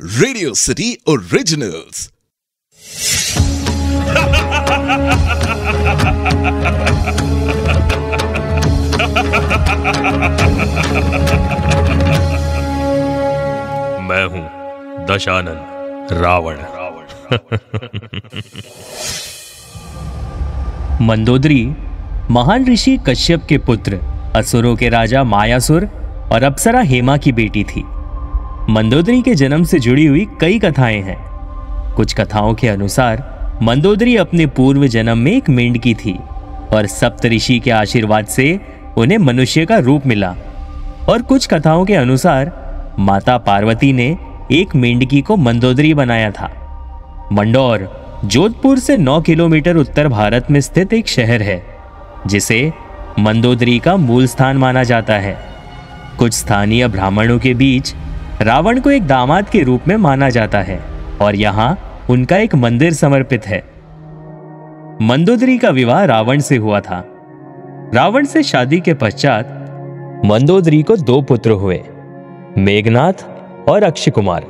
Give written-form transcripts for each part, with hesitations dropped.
Radio city originals. मैं हूं दशानन रावण। मंदोदरी महान ऋषि कश्यप के पुत्र, असुरों के राजा मायासुर और अप्सरा हेमा की बेटी थी। मंदोदरी के जन्म से जुड़ी हुई कई कथाएं हैं। कुछ कथाओं के अनुसार मंदोदरी अपने पूर्व जन्म में एक मेंढकी थी और सप्तऋषि के आशीर्वाद से उन्हें मनुष्य का रूप मिला। और कुछ कथाओं के अनुसार माता पार्वती ने एक मेंढकी को मंदोदरी बनाया था। मंडौर जोधपुर से 9 किलोमीटर उत्तर भारत में स्थित एक शहर है जिसे मंदोदरी का मूल स्थान माना जाता है। कुछ स्थानीय ब्राह्मणों के बीच रावण को एक दामाद के रूप में माना जाता है और यहाँ उनका एक मंदिर समर्पित है। मंदोदरी का विवाह रावण से हुआ था। रावण से शादी के पश्चात मंदोदरी को 2 पुत्र हुए, मेघनाथ और अक्षय कुमार।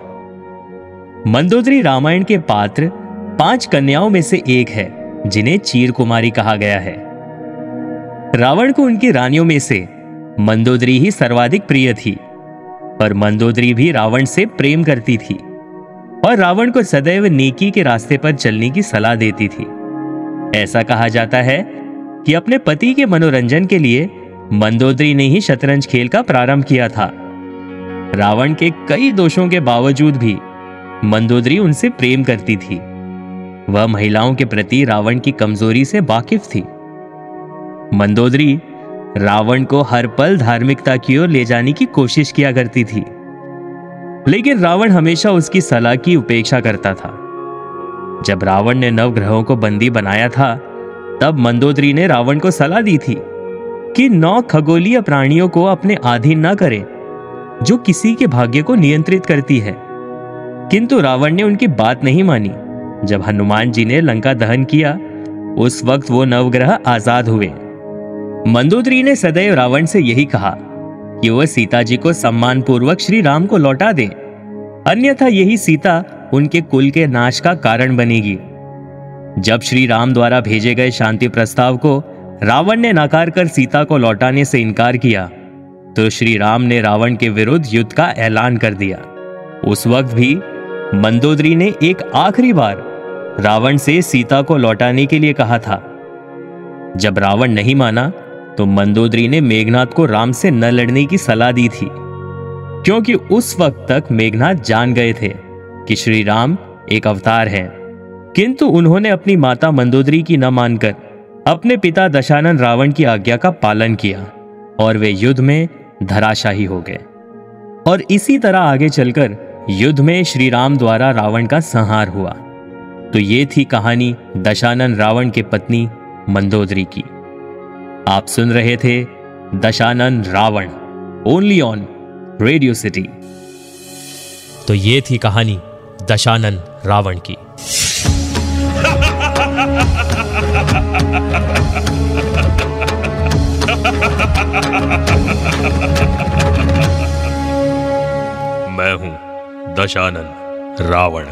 मंदोदरी रामायण के पात्र 5 कन्याओं में से एक है जिन्हें चीर कुमारी कहा गया है। रावण को उनकी रानियों में से मंदोदरी ही सर्वाधिक प्रिय थी और मंदोदरी भी रावण से प्रेम करती थी और रावण को सदैव नेकी के रास्ते पर चलने की सलाह देती थी। ऐसा कहा जाता है कि अपने पति के मनोरंजन के लिए मंदोदरी ने ही शतरंज खेल का प्रारंभ किया था। रावण के कई दोषों के बावजूद भी मंदोदरी उनसे प्रेम करती थी। वह महिलाओं के प्रति रावण की कमजोरी से वाकिफ थी। मंदोदरी रावण को हर पल धार्मिकता की ओर ले जाने की कोशिश किया करती थी, लेकिन रावण हमेशा उसकी सलाह की उपेक्षा करता था। जब रावण ने नवग्रहों को बंदी बनाया था, तब मंदोदरी ने रावण को सलाह दी थी कि 9 खगोलीय प्राणियों को अपने अधीन न करे जो किसी के भाग्य को नियंत्रित करती है। किंतु रावण ने उनकी बात नहीं मानी। जब हनुमान जी ने लंका दहन किया, उस वक्त वो नवग्रह आजाद हुए। मंदोदरी ने सदैव रावण से यही कहा कि वह सीता जी को सम्मान पूर्वक श्री राम को लौटा दे, अन्यथा यही सीता उनके कुल के नाश का कारण बनेगी। जब श्री राम द्वारा भेजे गए शांति प्रस्ताव को रावण ने नकार कर सीता को लौटाने से इनकार किया, तो श्री राम ने रावण के विरुद्ध युद्ध का ऐलान कर दिया। उस वक्त भी मंदोदरी ने एक आखिरी बार रावण से सीता को लौटाने के लिए कहा था। जब रावण नहीं माना, तो मंदोदरी ने मेघनाथ को राम से न लड़ने की सलाह दी थी, क्योंकि उस वक्त तक मेघनाथ जान गए थे कि श्री राम एक अवतार हैं। किंतु उन्होंने अपनी माता मंदोदरी की न मानकर अपने पिता दशानन रावण की आज्ञा का पालन किया और वे युद्ध में धराशायी हो गए। और इसी तरह आगे चलकर युद्ध में श्री राम द्वारा रावण का संहार हुआ। तो ये थी कहानी दशानन रावण के पत्नी मंदोदरी की। आप सुन रहे थे Dashanan Ravan, only on radio city. तो ये थी कहानी दशानन रावण की। मैं हूं दशानन रावण।